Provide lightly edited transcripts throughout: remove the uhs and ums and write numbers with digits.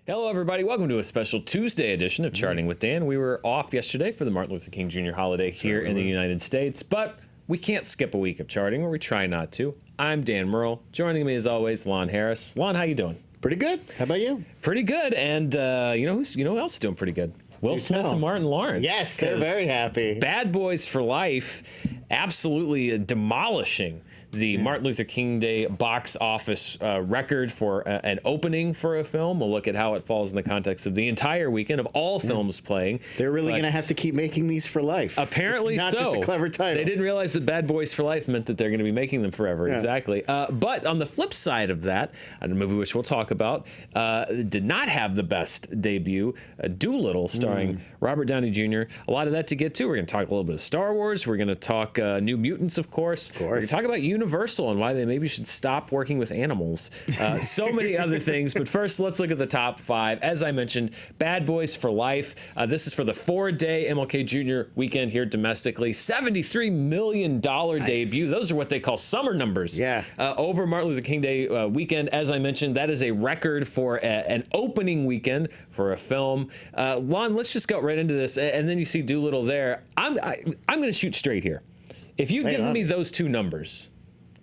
Hello, everybody. Welcome to a special Tuesday edition of Charting with Dan. We were off yesterday for the Martin Luther King Jr. holiday here in the United States, but we can't skip a week of charting, or we try not to. I'm Dan Murrell. Joining me, as always, Lon Harris. Lon, how you doing? Pretty good. How about you? Pretty good. And you know who else is doing pretty good? Will Smith and Martin Lawrence. Yes, they're very happy. Bad Boys for Life, absolutely demolishing the Martin Luther King Day box office record for an opening for a film. We'll look at how it falls in the context of the entire weekend of all films playing. They're really going to have to keep making these for life. Apparently it's not so. just a clever title. They didn't realize that Bad Boys for Life meant that they're going to be making them forever. Yeah. Exactly. But on the flip side of that, a movie which we'll talk about, did not have the best debut, Doolittle, starring Robert Downey Jr. A lot of that to get to. We're going to talk a little bit of Star Wars. We're going to talk New Mutants, of course. We're going to talk about Universal and why they maybe should stop working with animals. So many other things. But first, let's look at the top five. As I mentioned, Bad Boys for Life. This is for the 4-day MLK Jr. weekend here domestically. $73 million debut. Those are what they call summer numbers. Yeah. Over Martin Luther King Day weekend. As I mentioned, that is a record for an opening weekend for a film. Lon, let's just go right into this. And then you see Doolittle there. I'm going to shoot straight here. If you'd given me those two numbers,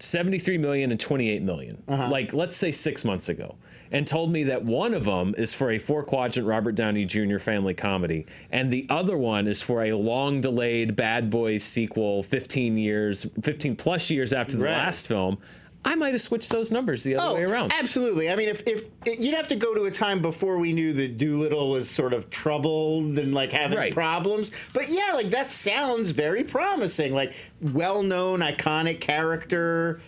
73 million and 28 million, like let's say 6 months ago, and told me that one of them is for a 4-quadrant Robert Downey Jr. family comedy, and the other one is for a long-delayed Bad Boys sequel 15 plus years after the last film, I might have switched those numbers the other way around. Absolutely. I mean, if you'd have to go to a time before we knew that Doolittle was sort of troubled and like having problems. But yeah, like that sounds very promising. Like well-known, iconic character,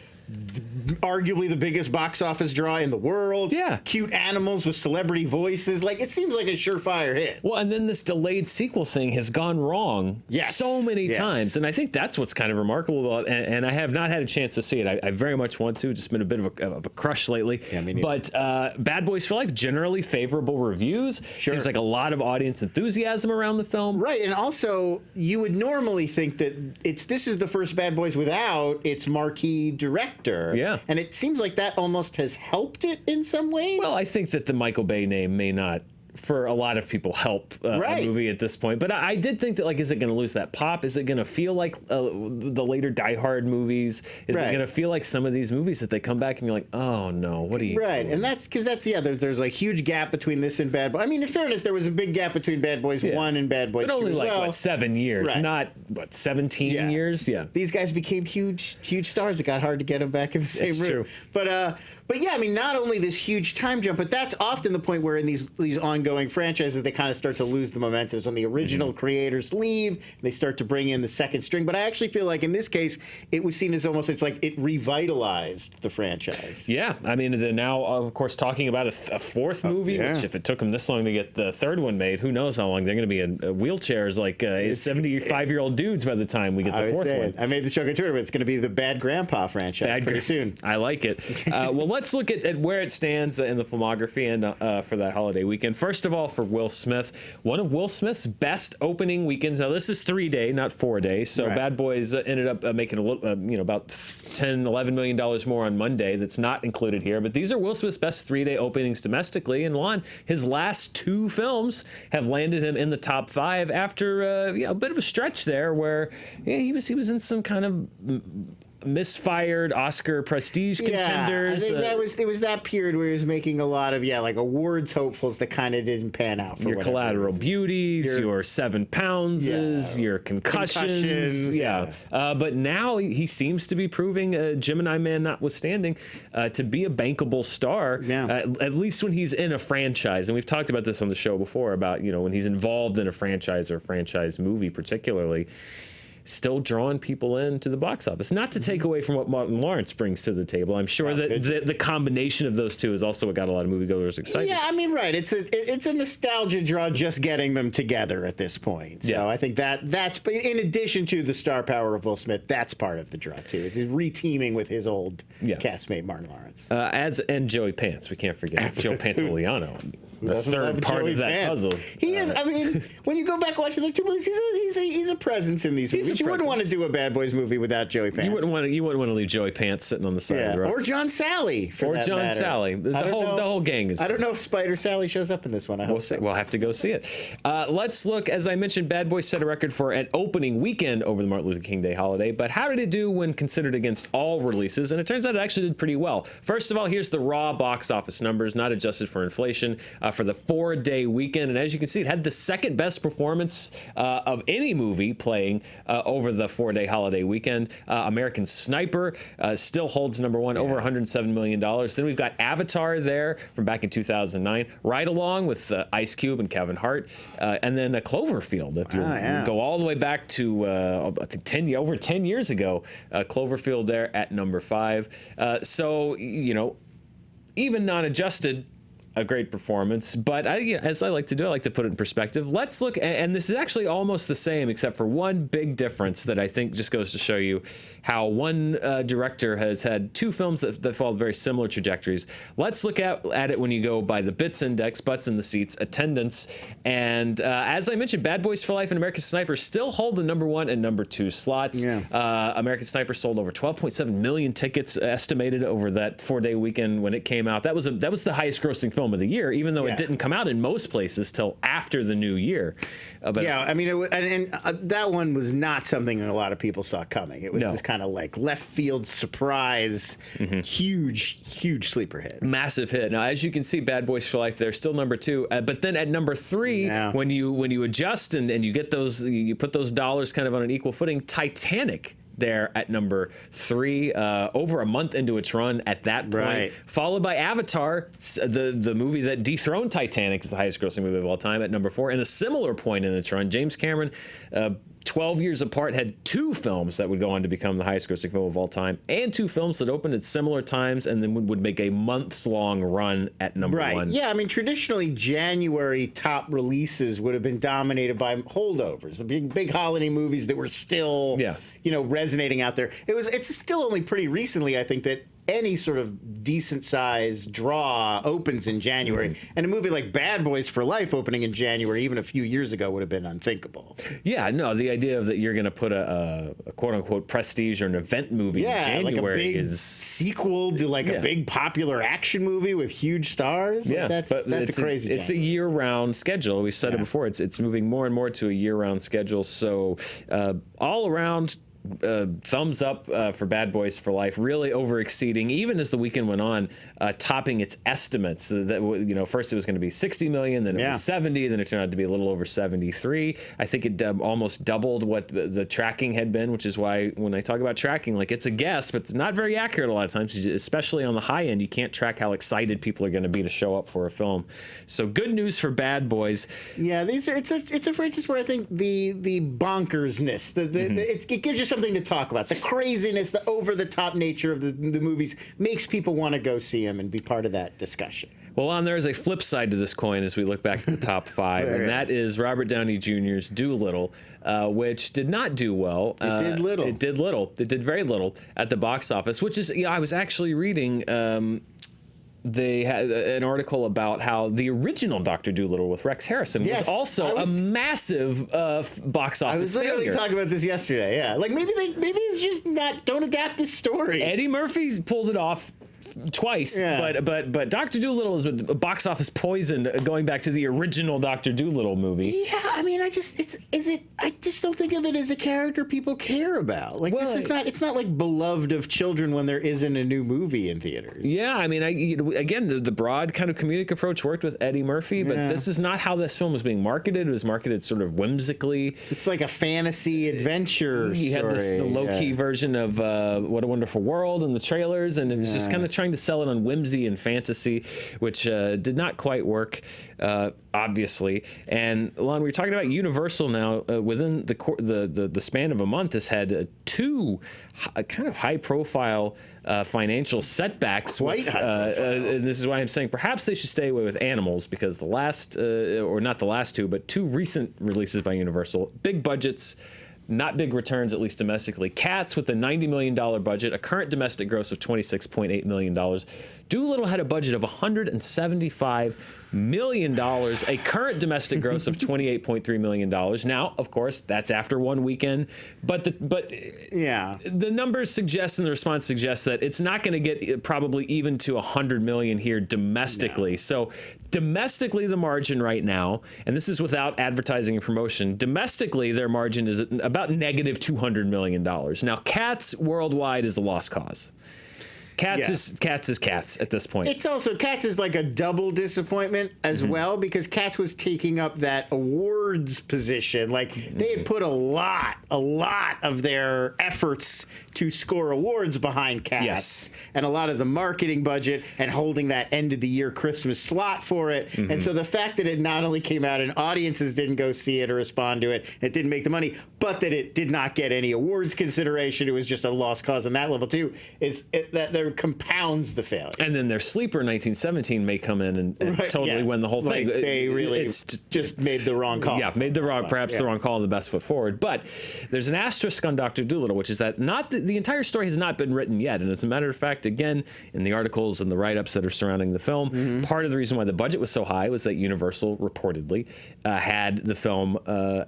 arguably the biggest box office draw in the world. Yeah. Cute animals with celebrity voices. Like, it seems like a surefire hit. Well, and then this delayed sequel thing has gone wrong so many times. And I think that's what's kind of remarkable about it. And I have not had a chance to see it. I very much want to. Just been a bit of a crush lately. Yeah, me neither. But Bad Boys for Life, generally favorable reviews. Sure. Seems like a lot of audience enthusiasm around the film. Right. And also, you would normally think that this is the first Bad Boys without its marquee director. Yeah. And it seems like that almost has helped it in some ways. Well, I think that the Michael Bay name may not, for a lot of people, help a movie at this point. But I did think that, like, is it going to lose that pop? Is it going to feel like the later Die Hard movies? Is it going to feel like some of these movies that they come back and you're like, oh no, what are you doing? And that's because there's a huge gap between this and Bad Boys. I mean, in fairness, there was a big gap between Bad Boys 1 and Bad Boys 2 but only like, well. what, 7 years, not, what, 17 years? Yeah. These guys became huge stars. It got hard to get them back in the same room. True. But yeah, I mean, not only this huge time jump, but that's often the point where in these ongoing franchises, they kind of start to lose the momentum. When the original creators leave, they start to bring in the second string. But I actually feel like in this case, it was seen as almost, it's like it revitalized the franchise. Yeah. I mean, they're now, of course, talking about a fourth movie, which if it took them this long to get the third one made, who knows how long they're going to be in wheelchairs like 75-year-old dudes by the time we get the fourth one. I made the joke on Twitter, but it's going to be the Bad Grandpa franchise pretty soon. I like it. Well, let's look at where it stands in the filmography and for that holiday weekend. First of all, for Will Smith, one of Will Smith's best opening weekends. Now, this is 3-day, not 4-day. So Bad Boys ended up making a little, about $10-11 million more on Monday. That's not included here. But these are Will Smith's best 3-day openings domestically. And Lon, his last 2 films have landed him in the top 5 after a bit of a stretch there where he was in some kind of misfired Oscar prestige contenders. I think it was that period where he was making a lot of like awards hopefuls that kind of didn't pan out for your Collateral Beauties, your 7 Poundses, your concussions. But now he seems to be proving, Gemini Man notwithstanding, to be a bankable star. At least when he's in a franchise, and we've talked about this on the show before about when he's involved in a franchise or a franchise movie particularly. Still drawing people into the box office. Not to take away from what Martin Lawrence brings to the table. I'm sure that the combination of those two is also what got a lot of moviegoers excited. Yeah, I mean, it's a nostalgia draw just getting them together at this point. So I think that's in addition to the star power of Will Smith, that's part of the draw too. Is reteaming with his old castmate Martin Lawrence. And Joey Pants. We can't forget Joe Pantoliano. the third part of that puzzle. He is. I mean, when you go back watching the two movies, he's a presence in these movies. You wouldn't want to do a Bad Boys movie without Joey Pants. You wouldn't want to leave Joey Pants sitting on the side of the road. Or John Sally. For that matter. Sally. The whole gang is. I don't know if Spider Sally shows up in this one. We'll have to go see it. Let's look. As I mentioned, Bad Boys set a record for an opening weekend over the Martin Luther King Day holiday. But how did it do when considered against all releases? And it turns out it actually did pretty well. First of all, here's the raw box office numbers, not adjusted for inflation, for the 4-day weekend. And as you can see, it had the second best performance of any movie playing over the 4-day holiday weekend. American Sniper still holds number one, over $107 million. Then we've got Avatar there from back in 2009, Ride Along with Ice Cube and Kevin Hart, and then Cloverfield. If you go all the way back to I think over 10 years ago, Cloverfield there at number 5. So even non-adjusted, a great performance. But as I like to do, I like to put it in perspective. Let's look, and this is actually almost the same, except for one big difference that I think just goes to show you how one director has had two films that followed very similar trajectories. Let's look at it when you go by the bits index, butts in the seats, attendance. And as I mentioned, Bad Boys for Life and American Sniper still hold the number 1 and number 2 slots. American Sniper sold over 12.7 million tickets estimated over that 4-day weekend when it came out. That was the highest grossing film of the year, even though it didn't come out in most places till after the new year. I mean, that one was not something that a lot of people saw coming. It was this kind of like left field surprise, huge sleeper hit, massive hit. Now, as you can see, Bad Boys for Life, they're still number 2, but then at number 3, when you adjust and you get those, you put those dollars kind of on an equal footing, Titanic there at number 3, over a month into its run at that point, followed by Avatar, the movie that dethroned Titanic as the highest grossing movie of all time, at number 4. And a similar point in its run, James Cameron, 12 years apart, had 2 films that would go on to become the highest grossing film of all time, and 2 films that opened at similar times and then would make a months-long run at number 1. Yeah, I mean, traditionally, January top releases would have been dominated by holdovers, the big holiday movies that were still, resonating out there. It's still only pretty recently, I think, that any sort of decent sized draw opens in January. And a movie like Bad Boys for Life opening in January, even a few years ago, would have been unthinkable. Yeah, no, the idea of that you're going to put a quote unquote prestige or an event movie in January like a big sequel to a big popular action movie with huge stars. Yeah, that's a crazy. It's a year round schedule. We said it before. It's moving more and more to a year round schedule. So all around, thumbs up for Bad Boys for Life, really over exceeding, even as the weekend went on, topping its estimates. That first it was going to be 60 million, then it was 70, then it turned out to be a little over 73. I think it almost doubled what the tracking had been, which is why when I talk about tracking, it's a guess, but it's not very accurate a lot of times, especially on the high end. You can't track how excited people are going to be to show up for a film. So good news for Bad Boys. Yeah, it's a franchise where I think the bonkersness, it gives you something to talk about. The craziness, the over-the-top nature of the movies makes people want to go see them and be part of that discussion. Well, there is a flip side to this coin as we look back at the top 5, and that is Robert Downey Jr.'s Doolittle, which did not do well. It did little. It did very little at the box office, which is, I was actually reading... they had an article about how the original Dr. Dolittle with Rex Harrison was also a massive box office failure. I was literally talking about this yesterday. Yeah, maybe it's just not, don't adapt this story. Eddie Murphy's pulled it off twice, but Dr. Dolittle is a box office poison going back to the original Dr. Dolittle movie. Yeah, I mean, I just don't think of it as a character people care about. It's not like beloved of children when there isn't a new movie in theaters. Yeah, I mean, again, the broad kind of comedic approach worked with Eddie Murphy, but this is not how this film was being marketed. It was marketed sort of whimsically. It's like a fantasy adventure You had the low-key version of What a Wonderful World in the trailers, and it was just kind of trying to sell it on whimsy and fantasy, which did not quite work, obviously. And Lon, we were talking about Universal now. Within the span of a month, has had 2 kind of high-profile financial setbacks. And this is why I'm saying perhaps they should stay away with Animals, because the last, or not the last 2, but 2 recent releases by Universal, big budgets, not big returns, at least domestically. Cats with a $90 million budget, a current domestic gross of $26.8 million. Doolittle had a budget of $175 million, a current domestic gross of $28.3 million. Now, of course, that's after one weekend, but the numbers suggest and the response suggests that it's not going to get probably even to 100 million here domestically. No. So domestically, the margin right now, and this is without advertising and promotion, domestically their margin is about negative $200 million. Now, Cats worldwide is a lost cause. Cats is Cats at this point. It's also, Cats is like a double disappointment as well, because Cats was taking up that awards position. Like, they had put a lot of their efforts to score awards behind Cats, and a lot of the marketing budget and holding that end of the year Christmas slot for it. And so the fact that it not only came out and audiences didn't go see it or respond to it, it didn't make the money, but that it did not get any awards consideration, it was just a lost cause on that level too, that there compounds the failure. And then their sleeper 1917 may come in and totally win the whole thing. They really just made the wrong call. Yeah, made the wrong, perhaps the wrong call and the best foot forward. But there's an asterisk on Dr. Dolittle, which is that the entire story has not been written yet. And as a matter of fact, again, in the articles and the write-ups that are surrounding the film, part of the reason why the budget was so high was that Universal reportedly had the film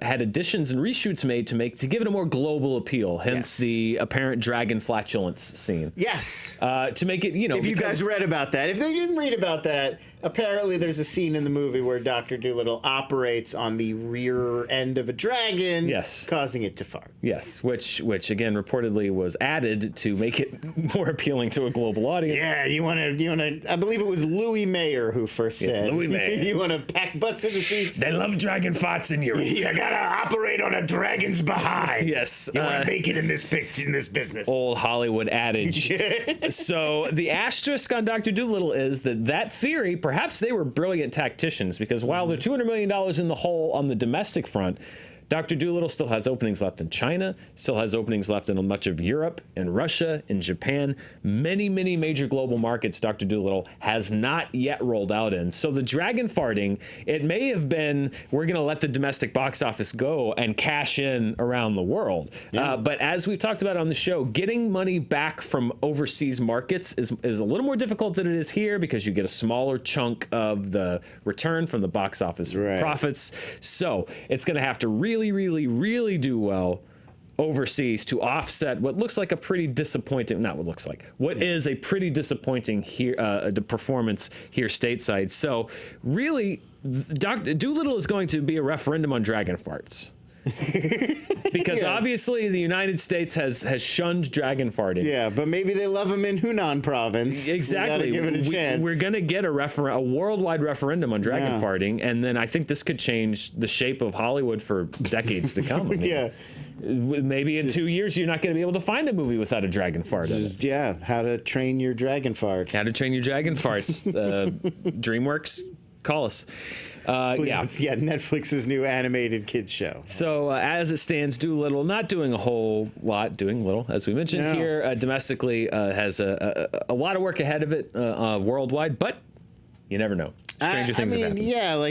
had additions and reshoots made to give it a more global appeal. Hence the apparent dragon flatulence scene. Yes. To make it, if you guys read about that. If they didn't read about that, apparently there's a scene in the movie where Dr. Dolittle operates on the rear end of a dragon, causing it to fart. Yes, which again reportedly was added to make it more appealing to a global audience. Yeah, you want to. I believe it was Louis Mayer who first said, Louis Mayer. You want to pack butts in the seats. They love dragon farts in Europe. You gotta operate on a dragon's behind. Yes, you want to make it in this business. Old Hollywood adage. So the asterisk on Dr. Dolittle is that theory. Perhaps they were brilliant tacticians, because while they're $200 million in the hole on the domestic front, Dr. Dolittle still has openings left in China, still has openings left in much of Europe, in Russia, in Japan. Many, many major global markets Dr. Dolittle has not yet rolled out in. So the dragon farting, it may have been, we're going to let the domestic box office go and cash in around the world. But as we've talked about on the show, getting money back from overseas markets is a little more difficult than it is here, because you get a smaller chunk of the return from the box office profits. So it's going to have to really do well overseas to offset what looks like a pretty disappointing, what is a pretty disappointing here performance here stateside. So really, Dr. Dolittle is going to be a referendum on dragon farts. Because obviously the United States has shunned dragon farting. Yeah, but maybe they love them in Hunan province. Exactly. Give it a chance. We're going to get a worldwide referendum on dragon farting, and then I think this could change the shape of Hollywood for decades to come. I mean, maybe in 2 years you're not going to be able to find a movie without a dragon fart. How to train your dragon fart. How to train your dragon farts. DreamWorks, call us. Netflix's new animated kids show. So as it stands, Doolittle not doing a whole lot, doing little, as we mentioned here. Domestically has a lot of work ahead of it worldwide, but you never know. Stranger things have happened. Yeah,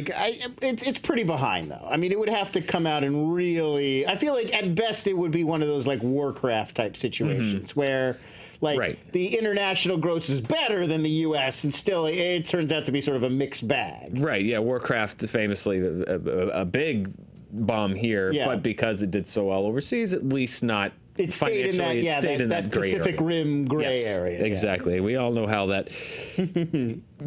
it's pretty behind though. I mean, it would have to come out and really. I feel like at best it would be one of those like Warcraft type situations where. The international gross is better than the U.S. and still it turns out to be sort of a mixed bag. Right, yeah. Warcraft famously a big bomb here, but because it did so well overseas, at least not it stayed in that Pacific Rim gray area. Exactly. Yeah. We all know how that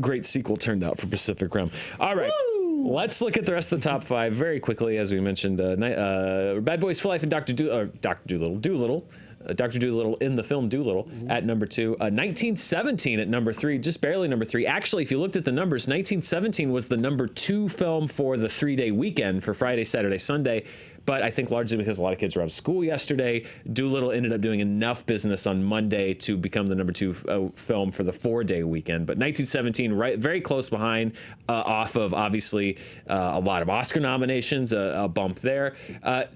great sequel turned out for Pacific Rim. All right. Woo! Let's look at the rest of the top five very quickly. As we mentioned, Bad Boys for Life and Doolittle. Dr. Dolittle in the film Doolittle at number 2. 1917 at number 3, just barely number 3. Actually, if you looked at the numbers, 1917 was the number 2 film for the 3-day weekend for Friday, Saturday, Sunday. But I think largely because a lot of kids were out of school yesterday, Doolittle ended up doing enough business on Monday to become the number 2 film for the 4-day weekend. But 1917, very close behind, off of obviously a lot of Oscar nominations, a bump there.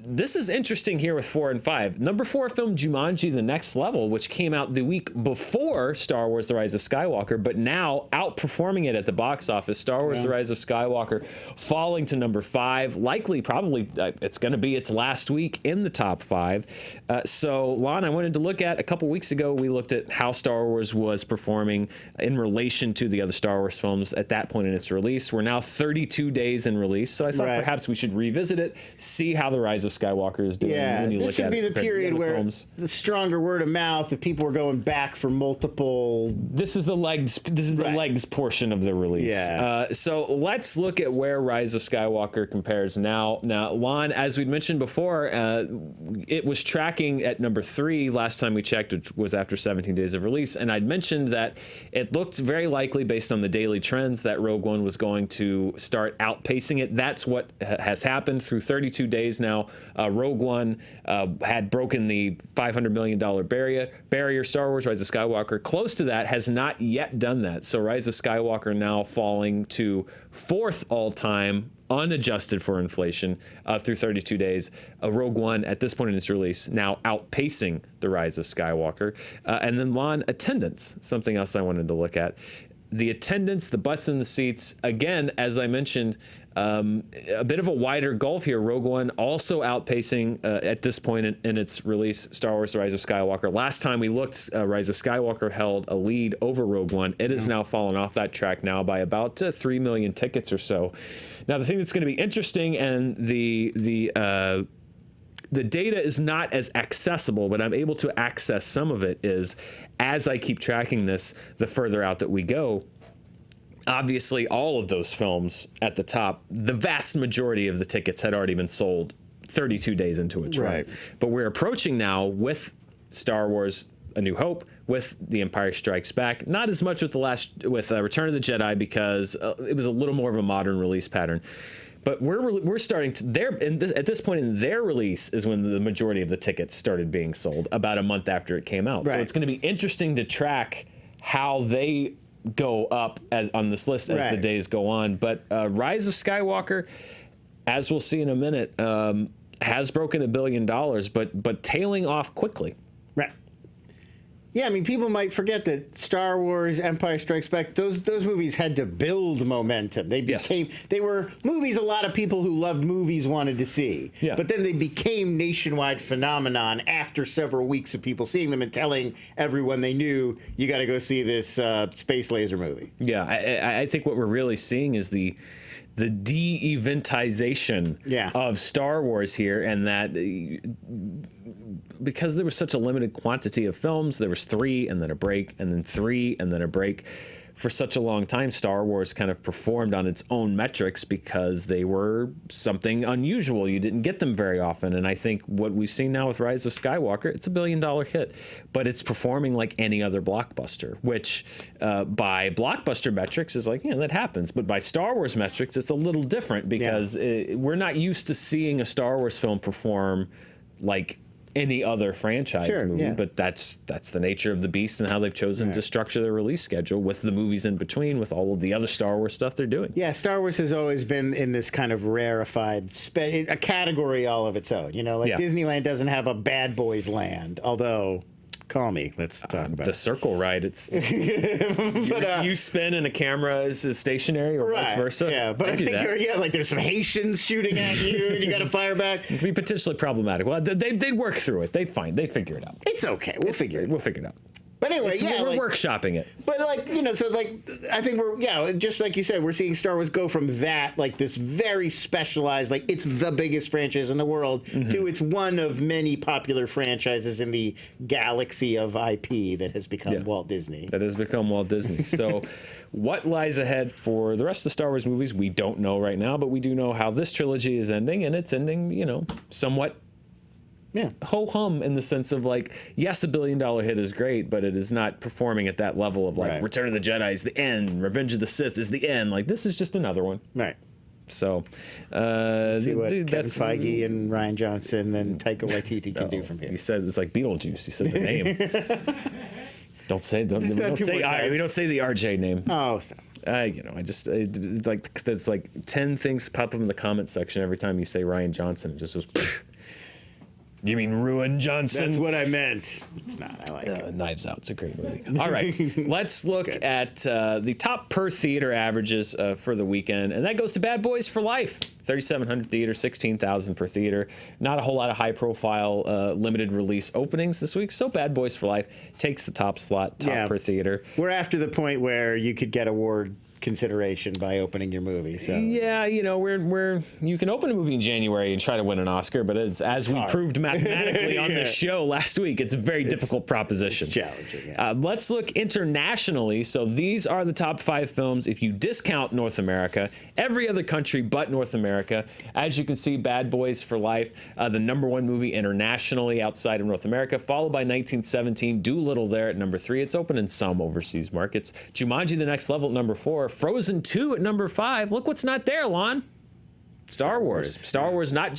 This is interesting here with 4 and 5. Number 4 film Jumanji: The Next Level, which came out the week before Star Wars: The Rise of Skywalker, but now outperforming it at the box office. Star Wars: The Rise of Skywalker falling to number 5. Likely, probably, it's going to to be its last week in the top 5. So, Lon, I wanted to look at, a couple weeks ago, we looked at how Star Wars was performing in relation to the other Star Wars films at that point in its release. We're now 32 days in release, so I thought perhaps we should revisit it, see how The Rise of Skywalker is doing. Yeah, when you this look should be the period where films. the stronger word of mouth, if people were going back for multiple. This is the legs. This is the legs portion of the release. Yeah. So let's look at where Rise of Skywalker compares now. Now, Lon, as we'd mentioned before, it was tracking at number 3 last time we checked, which was after 17 days of release, and I'd mentioned that it looked very likely, based on the daily trends, that Rogue One was going to start outpacing it. That's what has happened through 32 days now. Rogue One had broken the $500 million barrier. Star Wars Rise of Skywalker, close to that, has not yet done that. So Rise of Skywalker now falling to 4th all-time, unadjusted for inflation, through 32 days. Rogue One, at this point in its release, now outpacing The Rise of Skywalker. And then, Lon, attendance, something else I wanted to look at. The attendance, the butts in the seats, again, as I mentioned, a bit of a wider gulf here. Rogue One also outpacing, at this point in its release, Star Wars The Rise of Skywalker. Last time we looked, Rise of Skywalker held a lead over Rogue One. It has now fallen off that track now by about 3 million tickets or so. Now, the thing that's going to be interesting, and the data is not as accessible, but I'm able to access some of it, is as I keep tracking this, the further out that we go. Obviously, all of those films at the top, the vast majority of the tickets had already been sold 32 days into its run. Right. But we're approaching now with Star Wars A New Hope, with The Empire Strikes Back, not as much with Return of the Jedi, because it was a little more of a modern release pattern. But we're starting to at this point in their release is when the majority of the tickets started being sold, about a month after it came out. Right. So it's going to be interesting to track how they go up on this list as the days go on. But Rise of Skywalker, as we'll see in a minute, has broken $1 billion, but tailing off quickly. Right. Yeah, I mean, people might forget that Star Wars, Empire Strikes Back, those movies had to build momentum. They were movies a lot of people who loved movies wanted to see. Yeah. But then they became nationwide phenomenon after several weeks of people seeing them and telling everyone they knew, you got to go see this space laser movie. Yeah, I think what we're really seeing is the de-eventization of Star Wars here, and that because there was such a limited quantity of films, there was 3 and then a break, and then 3 and then a break. For such a long time, Star Wars kind of performed on its own metrics because they were something unusual. You didn't get them very often. And I think what we've seen now with Rise of Skywalker, it's $1 billion hit, but it's performing like any other blockbuster, which by blockbuster metrics is like, that happens. But by Star Wars metrics, it's a little different because we're not used to seeing a Star Wars film perform like any other franchise movie, but that's the nature of the beast and how they've chosen to structure their release schedule, with the movies in between, with all of the other Star Wars stuff they're doing. Yeah, Star Wars has always been in this kind of rarefied a category all of its own. Disneyland doesn't have a Bad Boys Land, although Call me. Let's talk about the circle ride. It's you spin and a camera is stationary, or vice versa. Yeah, but I think like there's some Haitians shooting at you, and you got to fire back. It could be potentially problematic. Well, they'd work through it. They'd figure it out. It's okay. We'll figure it out. But anyway, we're workshopping it. But I think we're just like you said, we're seeing Star Wars go from that this very specialized, it's the biggest franchise in the world, to it's one of many popular franchises in the galaxy of IP that has become Walt Disney. That has become Walt Disney. So what lies ahead for the rest of the Star Wars movies, we don't know right now, but we do know how this trilogy is ending, and it's ending, somewhat ho-hum, in the sense of yes, $1 billion hit is great, but it is not performing at that level of Return of the Jedi is the end, Revenge of the Sith is the end. This is just another one. Right. So, see what Kevin Feige and Ryan Johnson and Taika Waititi can do from here. You said it's like Beetlejuice. You said the name. Don't say the we don't say the RJ name. Oh, stop. That's 10 things pop up in the comment section every time you say Ryan Johnson. It just goes. You mean Ruin Johnson? That's what I meant. It's not. I like it. Knives Out. It's a great movie. All right. Let's look at the top per theater averages for the weekend. And that goes to Bad Boys for Life. 3,700 theaters, 16,000 per theater. Not a whole lot of high-profile limited release openings this week. So Bad Boys for Life takes the top slot, top per theater. We're after the point where you could get award consideration by opening your movie. So yeah, you know, we're you can open a movie in January and try to win an Oscar, but it's as we proved mathematically on the show last week, it's a very difficult proposition. It's challenging. Yeah. Let's look internationally. So these are the top 5 films. If you discount North America, every other country but North America, as you can see, Bad Boys for Life, the #1 movie internationally outside of North America, followed by 1917, Doolittle there at number 3. It's open in some overseas markets. Jumanji: The Next Level at number 4. Frozen 2 at number 5. Look what's not there, Lon. Star Wars. Star Wars not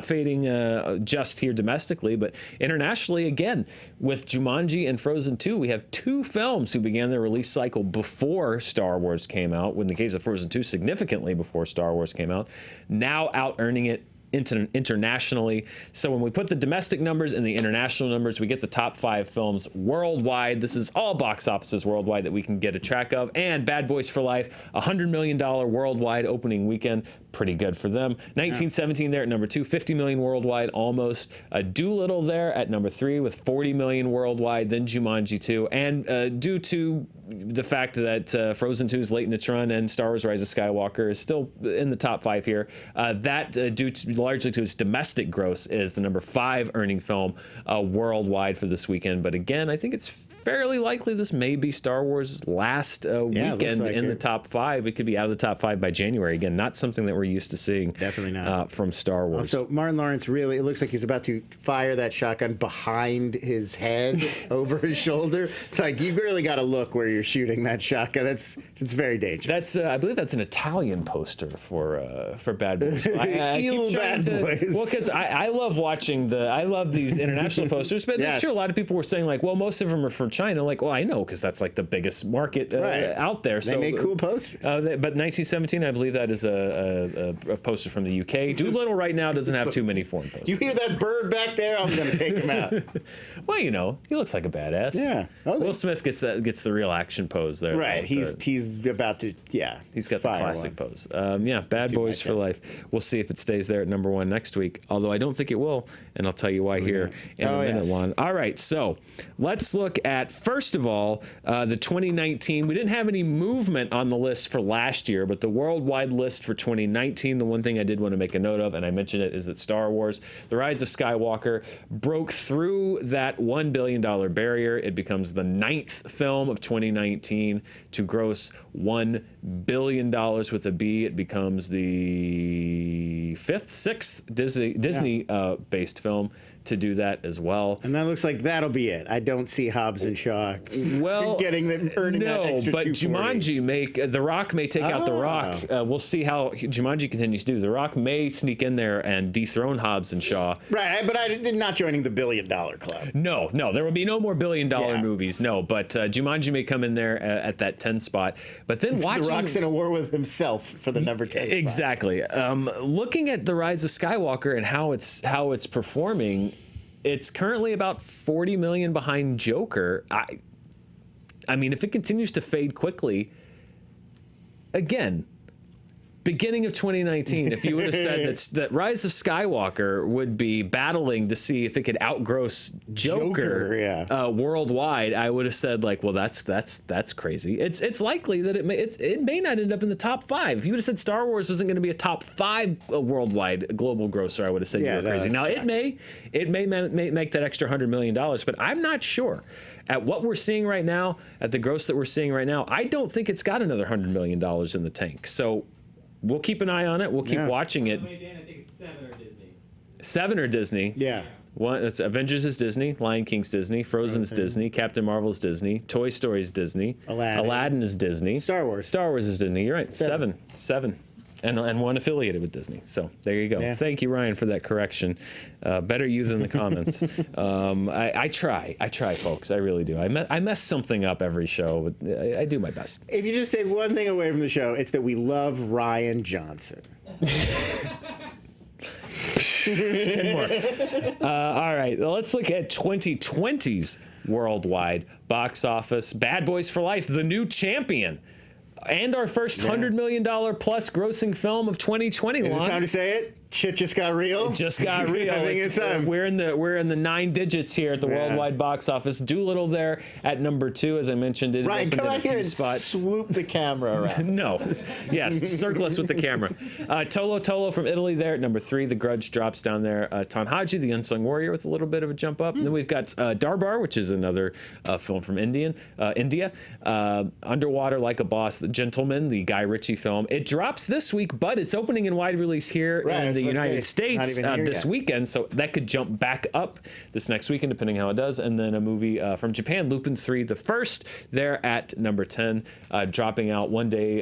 fading just here domestically, but internationally again. With Jumanji and Frozen 2, we have 2 films who began their release cycle before Star Wars came out. In the case of Frozen 2, significantly before Star Wars came out. Now out earning it internationally. So when we put the domestic numbers and the international numbers, we get the top 5 films worldwide. This is all box offices worldwide that we can get a track of. And Bad Boys for Life, $100 million worldwide opening weekend. Pretty good for them. 1917 there at number 2, 50 million worldwide almost. Doolittle there at number 3 with 40 million worldwide, then Jumanji 2. And due to the fact that Frozen 2 is late in its run and Star Wars Rise of Skywalker is still in the top 5 here, that due largely to its domestic gross is the number 5 earning film worldwide for this weekend. But again, I think it's fairly likely this may be Star Wars' last weekend in the top 5. It could be out of the top 5 by January. Again, not something that we're used to seeing. Definitely not. From Star Wars. So Martin Lawrence really, it looks like he's about to fire that shotgun behind his head over his shoulder. It's like, you really got to look where you're shooting that shotgun. It's very dangerous. That's I believe that's an Italian poster for Bad Boys. Bad Boys. Well, because I love watching I love these international posters, but I'm sure a lot of people were saying like, well, most of them are for China. Like, well, I know because that's like the biggest market out there. They make cool posters. But 1917, I believe that is a poster from the UK. Doolittle right now doesn't have too many foreign posters. You hear that bird back there? I'm going to take him out. Well, you know, he looks like a badass. Yeah. Will Smith gets the real action pose there. Right. He's about to, He's got the classic pose. Bad Boys for Life. We'll see if it stays there at number 1 next week, although I don't think it will, and I'll tell you why here in a minute, Lon. All right, so let's look at, first of all, the 2019. We didn't have any movement on the list for last year, but the worldwide list for 2019, the one thing I did want to make a note of, and I mentioned it, is that Star Wars: The Rise of Skywalker broke through that $1 billion barrier. It becomes the 9th film of 2019 to gross $1 billion with a B. It becomes the 6th Disney-based film to do that as well. And that looks like that'll be it. I don't see Hobbs and Shaw earning that extra but Jumanji The Rock may take out The Rock. We'll see how Jumanji continues to do. The Rock may sneak in there and dethrone Hobbs and Shaw. Right, but I'm not joining the $1 billion club. No, there will be no more $1 billion movies. No, but Jumanji may come in there at that 10 spot. But then watching The Rock's in a war with himself for the number 10 spot. Exactly. Looking at The Rise of Skywalker and how it's performing, it's currently about 40 million behind Joker. I mean, if it continues to fade quickly, again, beginning of 2019, if you would have said that Rise of Skywalker would be battling to see if it could outgross Joker worldwide, I would have said like, well, that's crazy. It's likely that it may not end up in the top 5. If you would have said Star Wars isn't going to be a top 5 worldwide global grosser, I would have said you were crazy. Now it may make that extra $100 million, but I'm not sure. At what we're seeing right now, at the gross that we're seeing right now, I don't think it's got another $100 million in the tank. So we'll keep an eye on it. We'll keep watching it. Dan, I think it's 7 or Disney. 7 or Disney? Yeah. One, it's Avengers is Disney, Lion King's Disney, Frozen's Disney, Captain Marvel's Disney, Toy Story's Disney, Aladdin is Disney, Star Wars is Disney. You're right. 7. And one affiliated with Disney. So there you go. Yeah. Thank you, Ryan, for that correction. Better you than the comments. I try, folks. I really do. I mess something up every show, but I do my best. If you just take one thing away from the show, it's that we love Ryan Johnson. 10 more. All right, well, let's look at 2020's worldwide box office. Bad Boys for Life, the new champion. And our first $100 million plus grossing film of 2020. Is it time to say it? Shit just got real. It just got real. I think it's time. We're in the 9 digits here at the worldwide box office. Doolittle there at number 2, as I mentioned. It Ryan, come out here and swoop the camera around. No, yes, circle us with the camera. Tolo Tolo from Italy there at number 3. The Grudge drops down there. Tanhaji, the Unsung Warrior, with a little bit of a jump up. And then we've got Darbar, which is another film from India. Underwater Like a Boss, The Gentleman, the Guy Ritchie film. It drops this week, but it's opening in wide release here in the United States this weekend, so that could jump back up this next weekend, depending how it does. And then a movie from Japan, Lupin 3, the first, there at number 10, dropping out one day.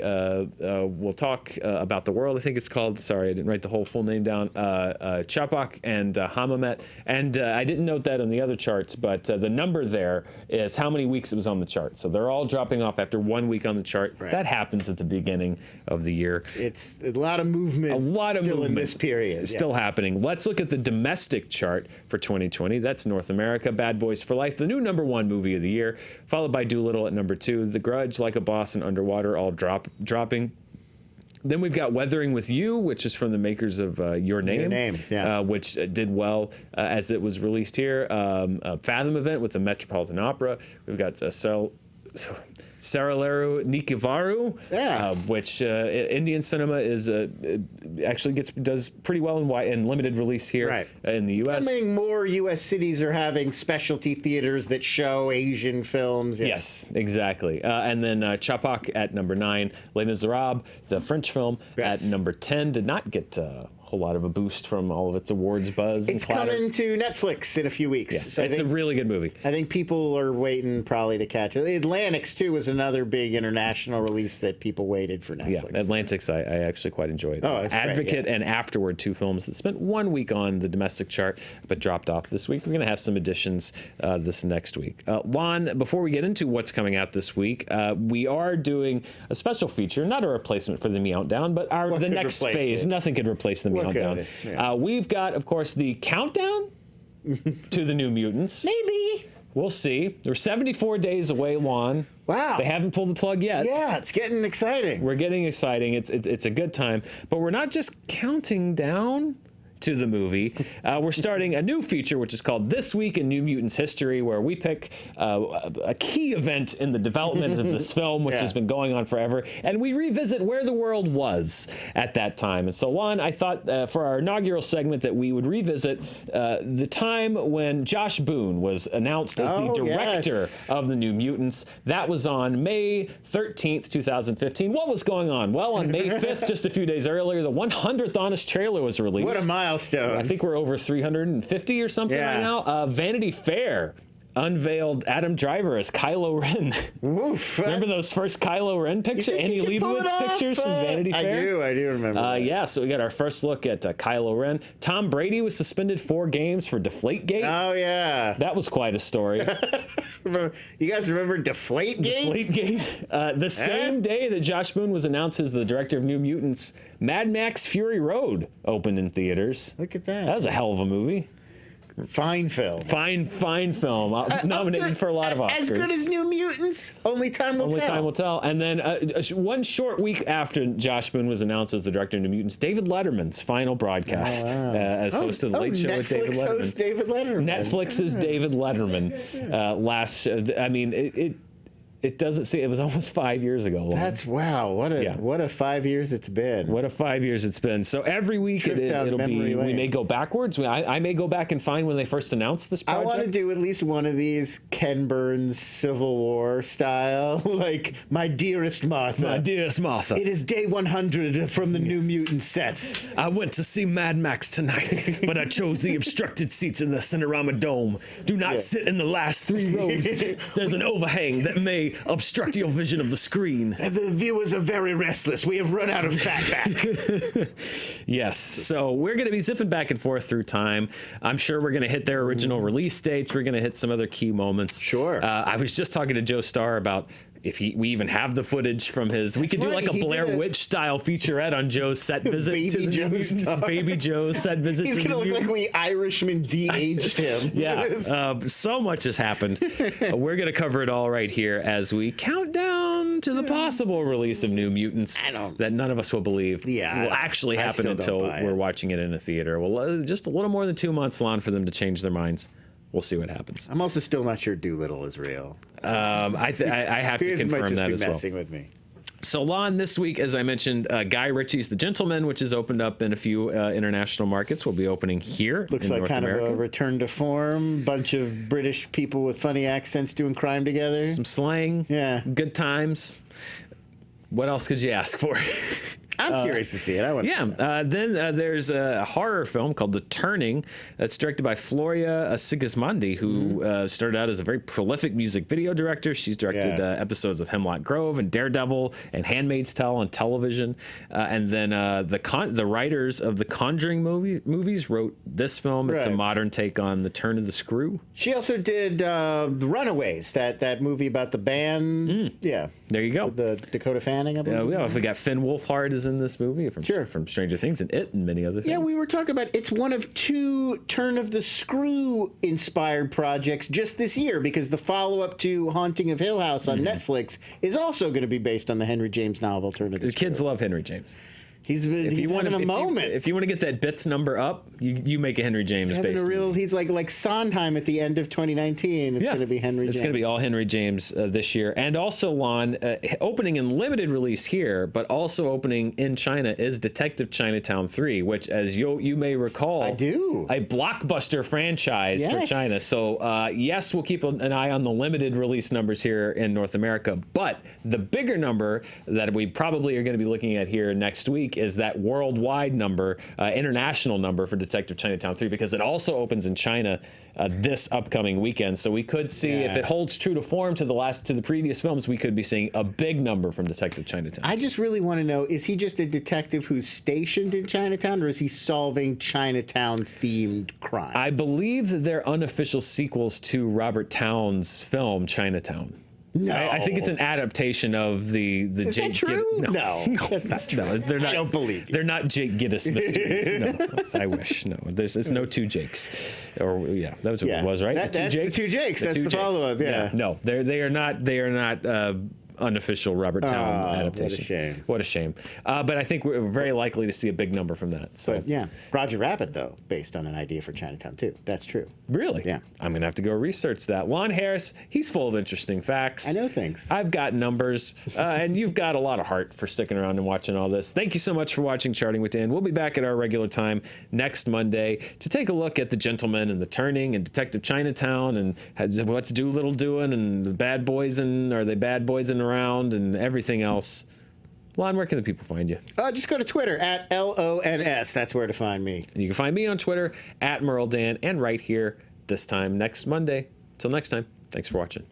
We'll talk about the world. I think it's called. Sorry, I didn't write the whole full name down. Chapak and Hamamet, and I didn't note that on the other charts, but the number there is how many weeks it was on the chart. So they're all dropping off after 1 week on the chart. Right. That happens at the beginning of the year. It's a lot of movement. In this period. Still happening. Let's look at the domestic chart for 2020. That's North America. Bad Boys for Life, the new number 1 movie of the year, followed by Doolittle at number 2. The Grudge, Like a Boss, and Underwater all dropping. Then we've got Weathering with You, which is from the makers of Your Name, which did well as it was released here. A Fathom event with the Metropolitan Opera. We've got Saraleru Nikivaru, which Indian cinema is actually does pretty well in limited release here in the U.S. More U.S. cities are having specialty theaters that show Asian films. Yeah. Yes, exactly. And then Chapak at number 9, Les Miserables, the French film, at number 10, did not get whole lot of a boost from all of its awards buzz. It's coming to Netflix in a few weeks. Yeah, so it's a really good movie. I think people are waiting probably to catch it. Atlantics, too, was another big international release that people waited for Netflix. Yeah, Atlantics I actually quite enjoyed. Oh, that's Advocate great, and Afterward, 2 films that spent 1 week on the domestic chart but dropped off this week. We're going to have some additions this next week. Lon, before we get into what's coming out this week, we are doing a special feature, not a replacement for the Meowdown, but the next phase. Nothing could replace the Meowdown. We've got, of course, the countdown to the New Mutants. Maybe. We'll see. We're 74 days away, Lon. Wow. They haven't pulled the plug yet. Yeah, it's getting exciting. We're getting exciting. It's a good time. But we're not just counting down to the movie. We're starting a new feature, which is called This Week in New Mutants History, where we pick a key event in the development of this film, which has been going on forever, and we revisit where the world was at that time. And so, Lon, I thought for our inaugural segment that we would revisit the time when Josh Boone was announced as the director of the New Mutants. That was on May 13th, 2015. What was going on? Well, on May 5th, just a few days earlier, the 100th Honest trailer was released. What a milestone. I think we're over 350 or something right now. Vanity Fair unveiled Adam Driver as Kylo Ren. Oof. Remember those first Kylo Ren pictures? Annie Leibovitz pictures from Vanity Fair? I do remember. Yeah, so we got our first look at Kylo Ren. Tom Brady was suspended 4 games for Deflategate. Oh, yeah. That was quite a story. You guys remember Deflategate? Deflategate. The same day that Josh Boone was announced as the director of New Mutants, Mad Max Fury Road opened in theaters. Look at that. That was a hell of a movie. Fine film. Fine film. Nominated for a lot of Oscars. As good as New Mutants. Only time will tell. And then one short week after Josh Boone was announced as the director of New Mutants, David Letterman's final broadcast as host of the Late Show with David Letterman. Netflix host David Letterman. Netflix's David Letterman. It doesn't seem, it was almost 5 years ago. That's wow. What a 5 years it's been. What a 5 years it's been. So every week it'll be, we may go backwards. I may go back and find when they first announced this project. I want to do at least one of these Ken Burns Civil War style, like My Dearest Martha. My Dearest Martha. It is day 100 from the New Mutant set. I went to see Mad Max tonight, but I chose the obstructed seats in the Cinerama Dome. Do not sit in the last 3 rows. There's an overhang that may obstruct your vision of the screen. The viewers are very restless. We have run out of fatback. Yes, so we're going to be zipping back and forth through time. I'm sure we're going to hit their original release dates. We're going to hit some other key moments. Sure. I was just talking to Joe Starr about if we even have the footage from his, we could do right, like a he Blair did a- Witch style featurette on Joe's set visit Baby to the Joe Mutants. star. Baby Joe's set visit. He's to gonna the look like Mutants. we Irishman de-aged him. Yeah, so much has happened. We're going to cover it all right here as we count down to the possible release of New Mutants that none of us will believe will actually happen until we're watching it in a theater. Well, just a little more than 2 months, Lon, for them to change their minds. We'll see what happens. I'm also still not sure Doolittle is real. I have to confirm that as well. Messing with me. So, Lon, this week, as I mentioned, Guy Ritchie's The Gentleman, which has opened up in a few international markets, will be opening here Looks in like North kind America. of a return to form. Bunch of British people with funny accents doing crime together. Some slang. Yeah. Good times. What else could you ask for? I'm curious to see it. I want. Then there's a horror film called The Turning that's directed by Floria Sigismondi, who started out as a very prolific music video director. She's directed episodes of Hemlock Grove and Daredevil and Handmaid's Tale on television. And then the writers of the Conjuring movies wrote this film. It's a modern take on The Turn of the Screw. She also did The Runaways, that movie about the band. Yeah. There you go. With the Dakota Fanning, I believe. We got Finn Wolfhard is in this movie from Stranger Things and It and many other things. Yeah, we were talking about it's one of 2 Turn of the Screw inspired projects just this year, because the follow-up to Haunting of Hill House on Netflix is also going to be based on the Henry James novel Turn of the Screw. Kids love Henry James. He's having a moment. If you want to get that bits number up, you make a Henry James based. He's like Sondheim at the end of 2019. It's going to be Henry James. It's going to be all Henry James this year. And also, Lon, opening in limited release here, but also opening in China is Detective Chinatown 3, which, as you may recall, I do. A blockbuster franchise for China. So, yes, we'll keep an eye on the limited release numbers here in North America. But the bigger number that we probably are going to be looking at here next week is that worldwide number, international number for Detective Chinatown 3, because it also opens in China this upcoming weekend. So we could see, if it holds true to form to the previous films, we could be seeing a big number from Detective Chinatown. I just really want to know, is he just a detective who's stationed in Chinatown, or is he solving Chinatown-themed crime? I believe that they're unofficial sequels to Robert Towne's film Chinatown. No, I think it's an adaptation of the Is Jake. that true? No, that's not true. No, they're not. I don't believe you. They're not Jake Gittes mysteries. No, I wish. No, there's no 2 Jakes. Or that was what it was, right? That's the 2 Jakes. That's the follow-up. Yeah. No, they are not. Unofficial Robert Towne adaptation. What a shame. But I think we're very likely to see a big number from that. So Roger Rabbit, though, based on an idea for Chinatown too. That's true. Really? Yeah. I'm gonna have to go research that. Lon Harris, he's full of interesting facts. I know things. I've got numbers, and you've got a lot of heart for sticking around and watching all this. Thank you so much for watching Charting with Dan. We'll be back at our regular time next Monday to take a look at The Gentleman and The Turning and Detective Chinatown and what's Doolittle doing and the bad boys and are they bad boys in around and everything else. Lon, where can the people find you? Just go to Twitter at LONS. That's where to find me. And you can find me on Twitter at Murrell Dan and right here this time next Monday. Till next time, thanks for watching.